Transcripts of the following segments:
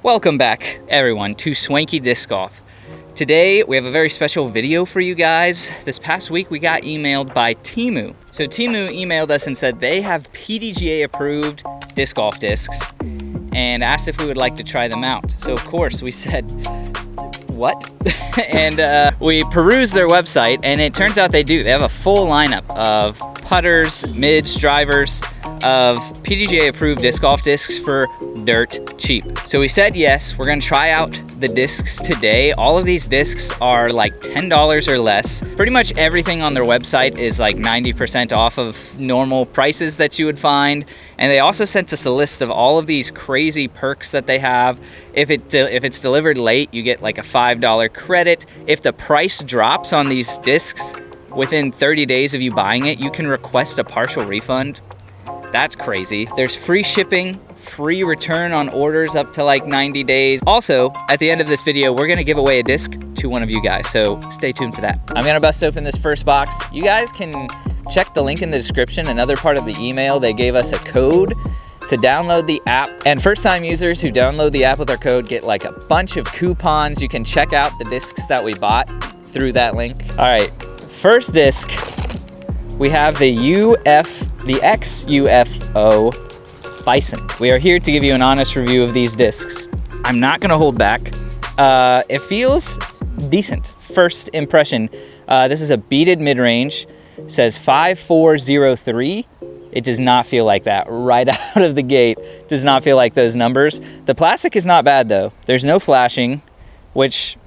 Welcome back, everyone, to Swanky Disc Golf. Today, we have a very special video for you guys. This past week, we got emailed by Temu. So Temu emailed us and said they have PDGA-approved disc golf discs and asked if we would like to try them out. So of course, we said, what? And we perused their website, and it turns out they do. They have a full lineup of putters, mids, drivers, of PDGA-approved disc golf discs for dirt cheap. So we said yes, we're gonna try out the discs today. All of these discs are like $10 or less. Pretty much everything on their website is like 90% off of normal prices that you would find. And they also sent us a list of all of these crazy perks that they have. If it's delivered late, you get like a $5 credit. If the price drops on these discs within 30 days of you buying it, you can request a partial refund. That's crazy. There's free shipping, free return on orders up to like 90 days. Also, at the end of this video, we're gonna give away a disc to one of you guys, so stay tuned for that. I'm gonna bust open this first box. You guys can check the link in the description. Another part of the email, they gave us a code to download the app. And first-time users who download the app with our code get like a bunch of coupons. You can check out the discs that we bought through that link. All right, first disc, we have the XUFO Bison. We are here to give you an honest review of these discs. I'm not gonna hold back. It feels decent. First impression, this is a beaded mid-range. Says 5403. It does not feel like that right out of the gate. Does not feel like those numbers. The plastic is not bad though. There's no flashing, which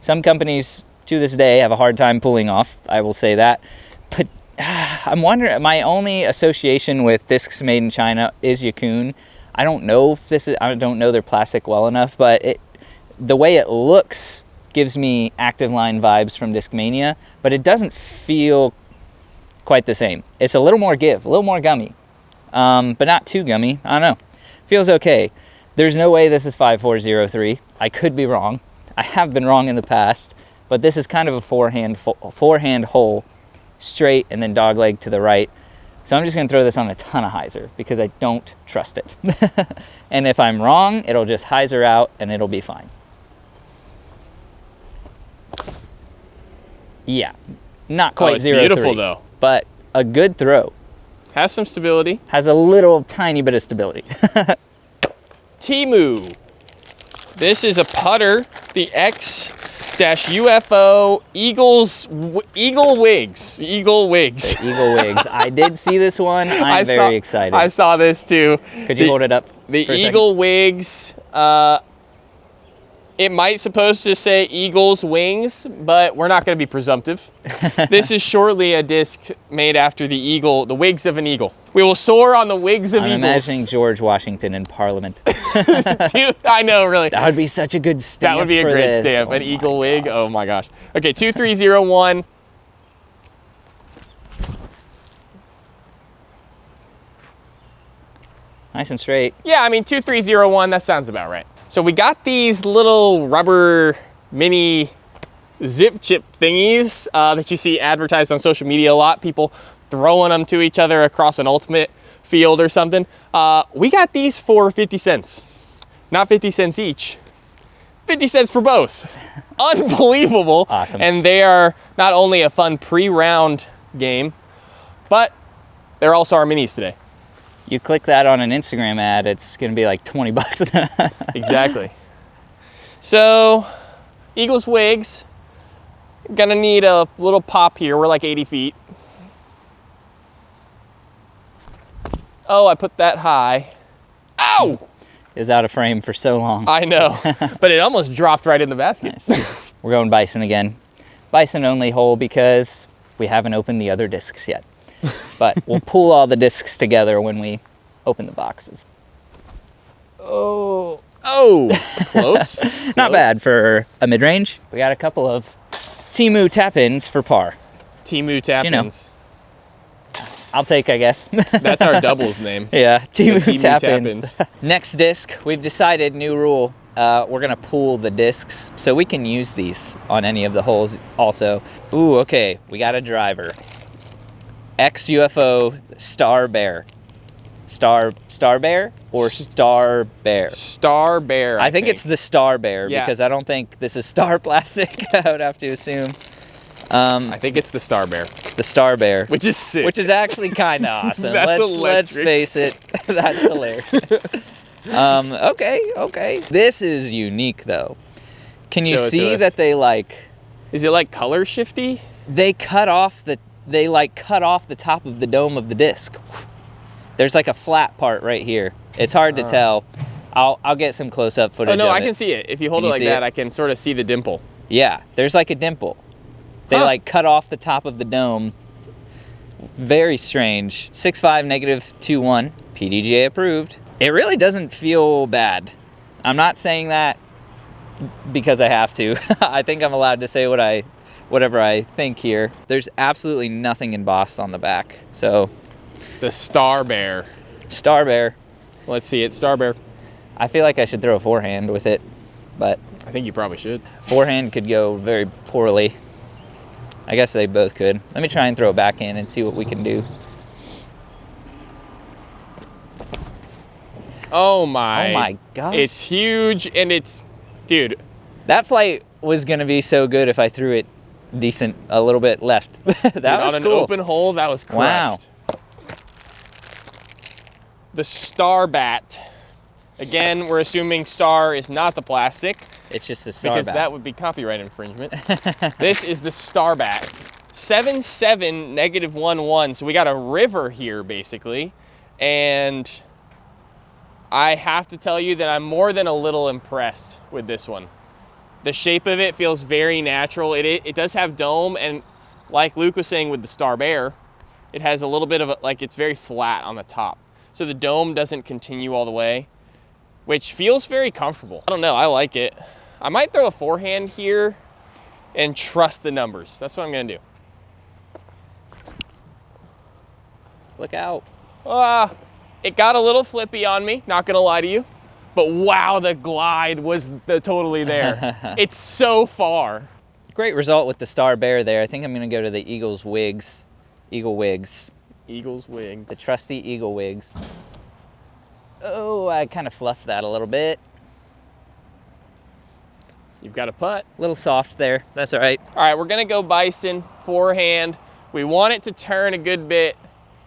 some companies to this day have a hard time pulling off. I will say that. But I'm wondering, my only association with discs made in China is Yacun. I don't know if this is, I don't know their plastic well enough, but the way it looks gives me Active Line vibes from Discmania, but it doesn't feel quite the same. It's a little more give, a little more gummy, but not too gummy. I don't know. Feels okay. There's no way this is 5403. I could be wrong. I have been wrong in the past, but this is kind of a forehand hole, straight and then dog leg to the right. So I'm just gonna throw this on a ton of hyzer because I don't trust it. And if I'm wrong, it'll just hyzer out and it'll be fine. Yeah, not quite 0-3. Beautiful though. But a good throw. Has some stability. Has a little tiny bit of stability. Temu. This is a putter, the X-UFO Eagle Wigs. Eagle Wigs. The Eagle Wigs. I did see this one. I'm very excited. I saw this too. Could you hold it up? The Eagle Wigs. It might supposed to say Eagle's Wings, but we're not going to be presumptive. This is surely a disc made after the eagle, the wings of an eagle. We will soar on the wings of eagles. I'm imagining George Washington in Parliament. Dude, I know, really. That would be such a good stamp. That would be a great stamp, an eagle wig. Oh my gosh. Okay, 2301. Nice and straight. Yeah, I mean 2301. That sounds about right. So we got these little rubber mini zip chip thingies that you see advertised on social media a lot. People throwing them to each other across an ultimate field or something. We got these for 50 cents. Not 50 cents each. 50 cents for both. Unbelievable. Awesome. And they are not only a fun pre-round game, but they're also our minis today. You click that on an Instagram ad, it's gonna be like 20 bucks. Exactly. So, Eagles Wigs. Gonna need a little pop here. We're like 80 feet. Oh, I put that high. Ow! It was out of frame for so long. I know, but it almost dropped right in the basket. Nice. We're going Bison again. Bison only hole because we haven't opened the other discs yet. But we'll pull all the discs together when we open the boxes. Oh, close. Not bad for a mid-range. We got a couple of Temu tap-ins for par. Temu tap-ins. I'll take, I guess. That's our doubles name. Yeah, Temu tap-ins. Next disc, we've decided, new rule. We're gonna pool the discs so we can use these on any of the holes also. Ooh, okay, we got a driver. XUFO Star Bear. Star Bear or Star Bear? Star Bear. I think it's the Star Bear because I don't think this is Star plastic. I would have to assume. I think it's the Star Bear. The Star Bear. Which is sick. Which is actually kind of awesome. That's let's face it. That's hilarious. Okay. This is unique though. Can you see that they like... Is it like color shifty? They cut off the top of the dome of the disc. There's like a flat part right here. It's hard to tell. I'll get some close-up footage. Oh no, of I can see it. If you hold it like that, I can sort of see the dimple. Yeah, there's like a dimple. They like cut off the top of the dome. Very strange. 6.5 -2.1, PDGA approved. It really doesn't feel bad. I'm not saying that because I have to. I think I'm allowed to say whatever I think here. There's absolutely nothing embossed on the back. So the Star Bear. Star Bear. Let's see it, Star Bear. I feel like I should throw a forehand with it, but I think you probably should. Forehand could go very poorly. I guess they both could. Let me try and throw it back in and see what we can do. Oh my gosh. It's huge and it's, dude. That flight was gonna be so good if I threw it decent, a little bit left. That was on cool. An open hole, that was crushed. Wow. The Star Bat. Again, we're assuming Star is not the plastic. It's just a Star Because Bat. that would be copyright infringement. This is the Star Bat. 7.7 -1.1. So we got a river here, basically. And I have to tell you that I'm more than a little impressed with this one. The shape of it feels very natural. It does have dome, and like Luke was saying with the Star Bear, it has a little bit of it's very flat on the top. So the dome doesn't continue all the way, which feels very comfortable. I don't know, I like it. I might throw a forehand here and trust the numbers. That's what I'm gonna do. Look out. It got a little flippy on me, not gonna lie to you. But wow, the glide was totally there. It's so far. Great result with the Star Bear there. I think I'm gonna go to the Eagles Wigs. Eagle Wigs. Eagles Wigs. The trusty Eagle Wigs. Oh, I kind of fluffed that a little bit. You've got a putt. A little soft there, that's all right. All right, we're gonna go Bison, forehand. We want it to turn a good bit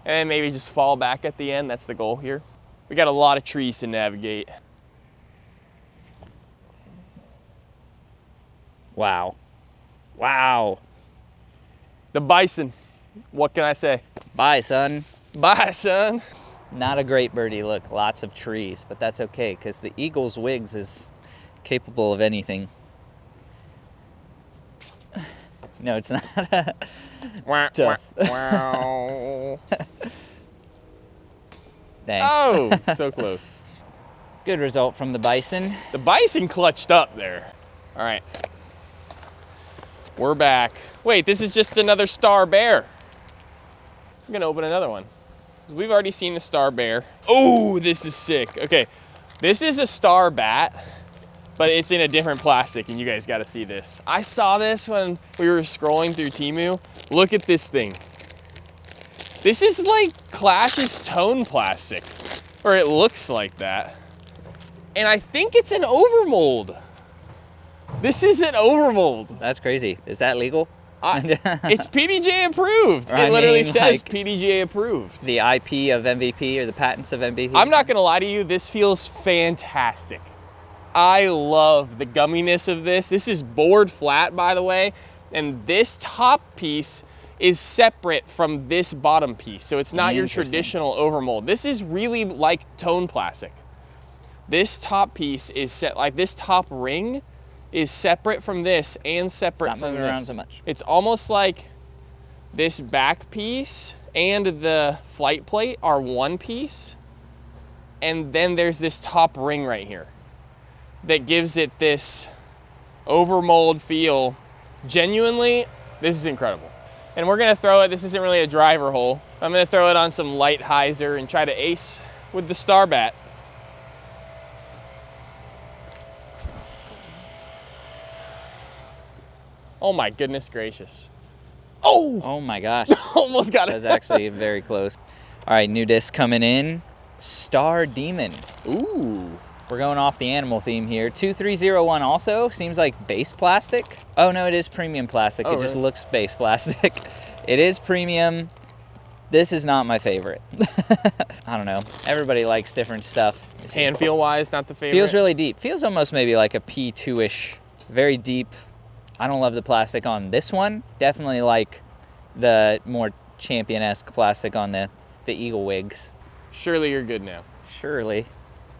and maybe just fall back at the end. That's the goal here. We got a lot of trees to navigate. Wow. Wow. The Bison, what can I say? Bye, son. Bye, son. Not a great birdie look, lots of trees, but that's okay because the Eagles Wigs is capable of anything. No, it's not. Tough. Wow. Dang. Oh, so close. Good result from the Bison. The Bison clutched up there. All right. We're back. Wait, this is just another Star Bear. I'm gonna open another one. We've already seen the Star Bear. Oh, this is sick. Okay, this is a Star Bat, but it's in a different plastic, and you guys gotta see this. I saw this when we were scrolling through Temu. Look at this thing. This is like Clash's tone plastic, or it looks like that. And I think it's an overmold. This is an overmold. That's crazy. Is that legal? It's PDGA approved. It literally says PDGA approved. The IP of MVP or the patents of MVP? I'm not gonna lie to you, this feels fantastic. I love the gumminess of this. This is board flat, by the way, and this top piece is separate from this bottom piece, so it's not your traditional overmold. This is really like tone plastic. This top piece is set, like this top ring is separate from this and separate from this. Around so much. It's almost like this back piece and the flight plate are one piece, and then there's this top ring right here that gives it this overmold feel. Genuinely, this is incredible. And we're gonna throw it, this isn't really a driver hole. I'm gonna throw it on some light hyzer and try to ace with the Star Bat. Oh my goodness gracious. Oh! Oh my gosh. Almost got it. That was actually very close. All right, new disc coming in. Star Demon. Ooh. We're going off the animal theme here. 2301 also seems like base plastic. Oh no, it is premium plastic. Oh, it just really? looks base plastic. It is premium. This is not my favorite. I don't know. Everybody likes different stuff. Hand feel wise, not the favorite. Feels really deep. Feels almost maybe like a P2-ish. Very deep. I don't love the plastic on this one. Definitely like the more champion-esque plastic on the Eagle Wigs. Surely you're good now. Shirley.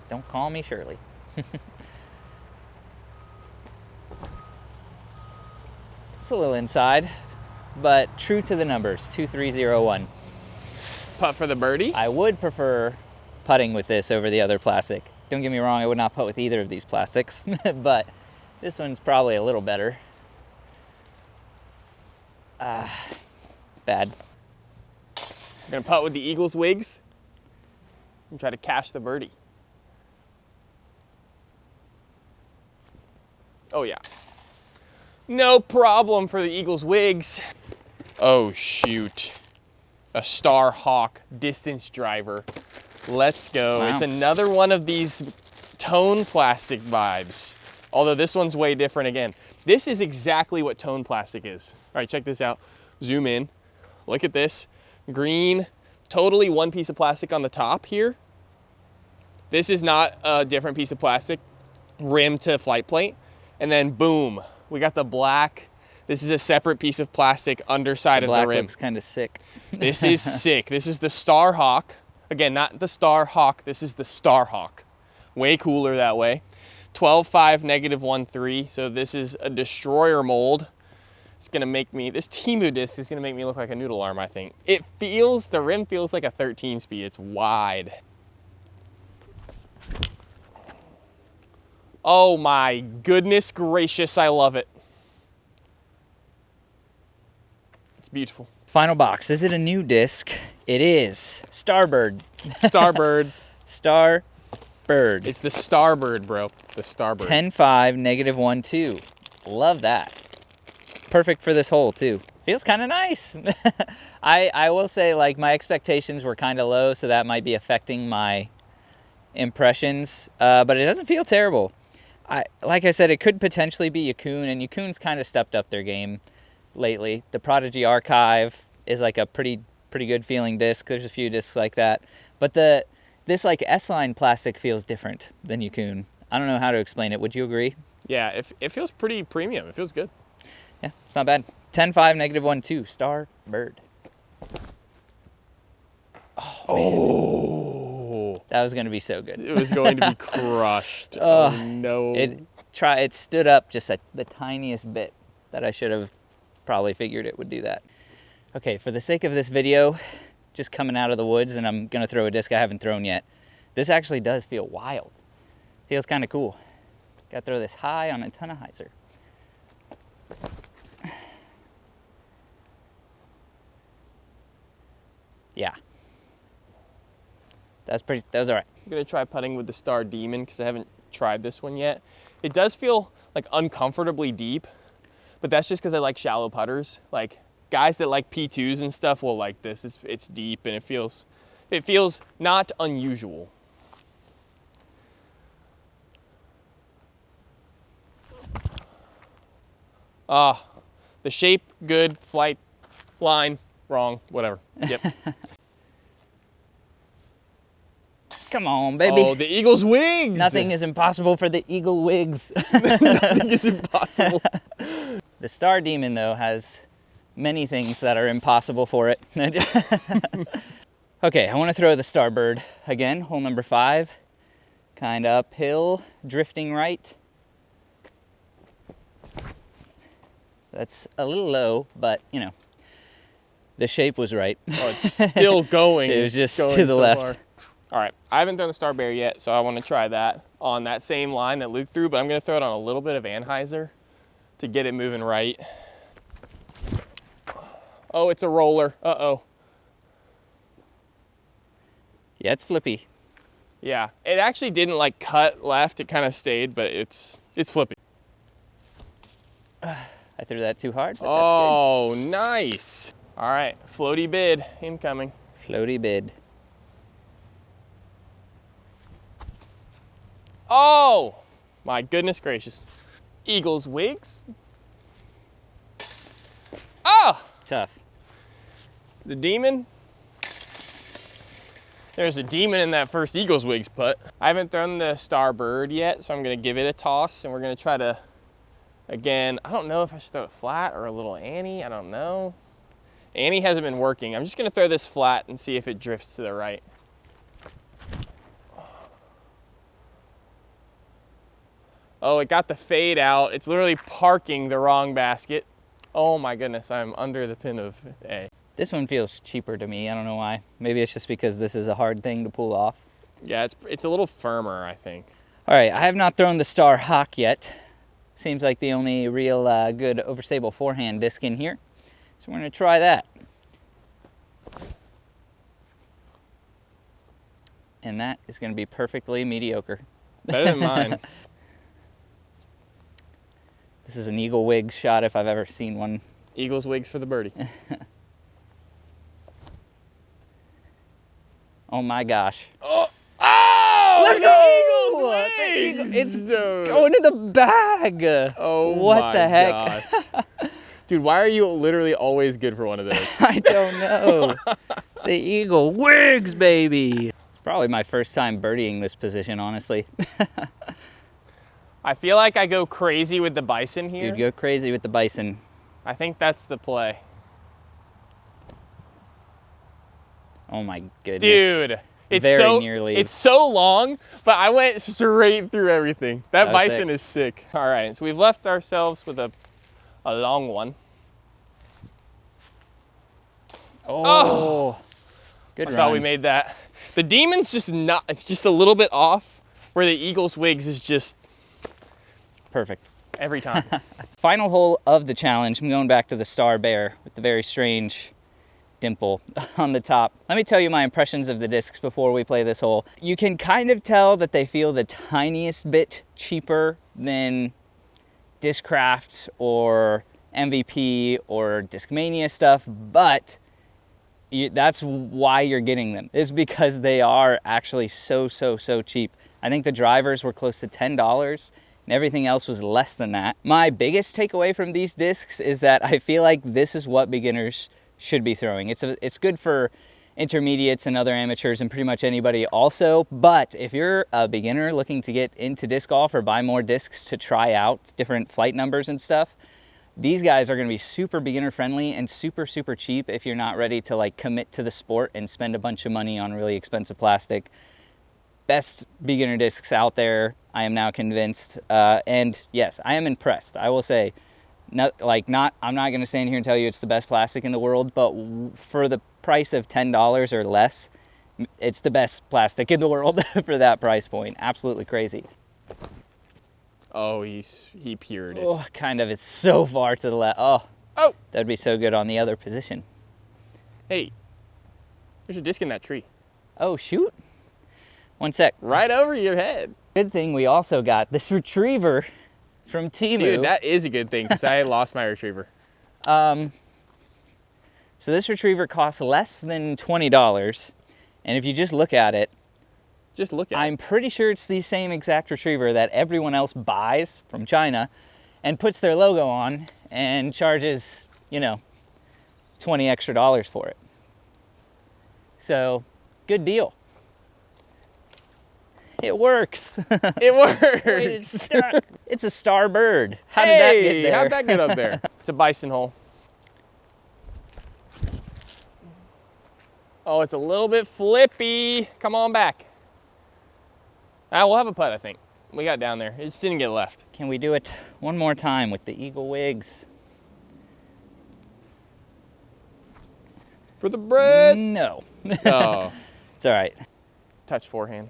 Don't call me Shirley. It's a little inside, but true to the numbers, 2301. Putt for the birdie? I would prefer putting with this over the other plastic. Don't get me wrong, I would not putt with either of these plastics, but this one's probably a little better. Bad. You're gonna putt with the Eagles Wigs and try to cash the birdie. Oh yeah. No problem for the Eagles Wigs. Oh shoot. A Star Hawk distance driver. Let's go. Wow. It's another one of these tone plastic vibes. Although this one's way different again. This is exactly what tone plastic is. All right, check this out. Zoom in. Look at this. Green, totally one piece of plastic on the top here. This is not a different piece of plastic. Rim to flight plate. And then boom, we got the black. This is a separate piece of plastic underside of the rim. Black looks kind of sick. This is sick. This is the Star Hawk. Again, not the Star Hawk. This is the Star Hawk. Way cooler that way. 12.5, -1.3. So this is a destroyer mold. It's gonna make me, this Temu disc is gonna make me look like a noodle arm, I think. It feels, the rim feels like a 13 speed. It's wide. Oh my goodness gracious, I love it. It's beautiful. Final box. Is it a new disc? It is. Starbird. Starbird. Starbird. It's the Starbird, bro. The Starbird. 10.5, -1.2. Love that. Perfect for this hole, too. Feels kind of nice. I will say, like, my expectations were kind of low, so that might be affecting my impressions, but it doesn't feel terrible. Like I said, it could potentially be Yukon, and Yukon's kind of stepped up their game lately. The Prodigy Archive is like a pretty good feeling disc. There's a few discs like that, but this like S-line plastic feels different than Yukon. I don't know how to explain it. Would you agree? Yeah, it feels pretty premium. It feels good. Yeah, it's not bad. 10.5, -1.2. Starbird. Oh. That was going to be so good. It was going to be crushed. Oh no. It stood up just the tiniest bit that I should have probably figured it would do that. Okay, for the sake of this video, just coming out of the woods, and I'm going to throw a disc I haven't thrown yet. This actually does feel wild. Feels kind of cool. Got to throw this high on a ton of hyzer. Yeah. That was all right. I'm gonna try putting with the Star Demon because I haven't tried this one yet. It does feel like uncomfortably deep, but that's just because I like shallow putters. Like guys that like P2s and stuff will like this. It's deep and it feels not unusual. The shape good, flight line wrong, whatever. Yep. Come on, baby. Oh, the Eagles Wigs! Nothing is impossible for the Eagle Wigs. Nothing is impossible. The Star Demon, though, has many things that are impossible for it. Okay, I want to throw the Starbird again, hole number 5. Kind of uphill, drifting right. That's a little low, but, you know, the shape was right. Oh, it's still going. It was just to the left. Far. All right, I haven't thrown the Star Bear yet, so I want to try that on that same line that Luke threw, but I'm going to throw it on a little bit of anhyzer to get it moving right. Oh, it's a roller. Uh-oh. Yeah, it's flippy. Yeah, it actually didn't like cut left. It kind of stayed, but it's flippy. I threw that too hard, but oh, nice. All right, floaty bid incoming. that's good. Floaty bid. Oh, my goodness gracious. Eagles wigs. Oh, Tough. the demon. There's a demon in that first Eagles wigs putt. I haven't thrown the Starbird yet, so I'm gonna give it a toss, and we're gonna try to, again, I don't know if I should throw it flat or a little Annie, I don't know. Annie hasn't been working. I'm just gonna throw this flat and see if it drifts to the right. Oh, it got the fade out. It's literally parking the wrong basket. Oh my goodness, I'm under the pin of A. This one feels cheaper to me. I don't know why. Maybe it's just because this is a hard thing to pull off. Yeah, it's a little firmer, I think. All right, I have not thrown the Star Hawk yet. Seems like the only real good overstable forehand disc in here. So we're gonna try that. And that is gonna be perfectly mediocre. Better than mine. This is an Eagle wig shot if I've ever seen one. Eagles wigs for the birdie. Oh my gosh. Oh! Oh! Let's Eagles wigs! It's going to the bag. Oh what my the heck? gosh. Dude, why are you literally always good for one of those? I don't know. The Eagle wigs, baby. It's probably my first time birdieing this position, honestly. I feel like I go crazy with the bison here. Dude, go crazy with the bison. I think that's the play. Oh my goodness. Dude, it's Very nearly. It's so long, but I went straight through everything. That was bison sick. is sick. All right, so we've left ourselves with a long one. Oh. Good I run. thought we made that. The demon's just not, it's just a little bit off, where the Eagles wigs is just Perfect. every time. Final hole of the challenge. I'm going back to the Star Bear with the very strange dimple on the top. Let me tell you my impressions of the discs before we play this hole. You can kind of tell that they feel the tiniest bit cheaper than Discraft or MVP or Discmania stuff, but that's why you're getting them, is because they are actually so cheap. I think the drivers were close to $10 and everything else was less than that. My biggest takeaway from these discs is that I feel like this is what beginners should be throwing. It's good for intermediates and other amateurs and pretty much anybody also, but if you're a beginner looking to get into disc golf or buy more discs to try out different flight numbers and stuff, these guys are going to be super beginner friendly and super cheap if you're not ready to like commit to the sport and spend a bunch of money on really expensive plastic. Best beginner discs out there, I am now convinced, and yes, I am impressed. I will say, I'm not going to stand here and tell you it's the best plastic in the world, but for the price of $10 or less, it's the best plastic in the world for that price point. Absolutely crazy. Oh, he peered it. Oh, kind of. It's so far to the left. Oh, that'd be so good on the other position. Hey, there's a disc in that tree. Oh, shoot. One sec. Right over your head. Good thing we also got this retriever from Temu. Dude, that is a good thing because I lost my retriever. So this retriever costs less than $20. And if you just look at it, I'm pretty sure it's the same exact retriever that everyone else buys from China and puts their logo on and charges, $20 extra for it. So, good deal. It works. It works. It's a Starbird. How did that get there? How'd that get up there? It's a bison hole. Oh, it's a little bit flippy. Come on back. We'll have a putt, I think. We got down there. It just didn't get left. Can we do it one more time with the Eagle wigs? For the bread. No. Oh. It's all right. Touch forehand.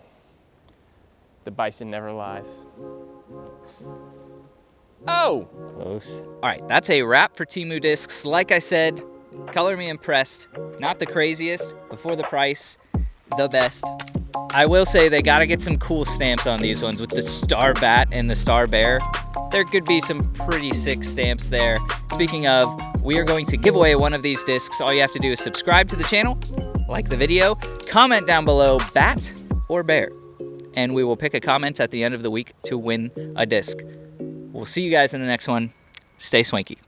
The bison never lies. Oh! Close. All right, that's a wrap for Temu discs. Like I said, color me impressed. Not the craziest, but for the price, the best. I will say they gotta get some cool stamps on these ones with the Star Bat and the Star Bear. There could be some pretty sick stamps there. Speaking of, we are going to give away one of these discs. All you have to do is subscribe to the channel, like the video, comment down below, bat or bear. and we will pick a comment at the end of the week to win a disc. We'll see you guys in the next one. Stay swanky.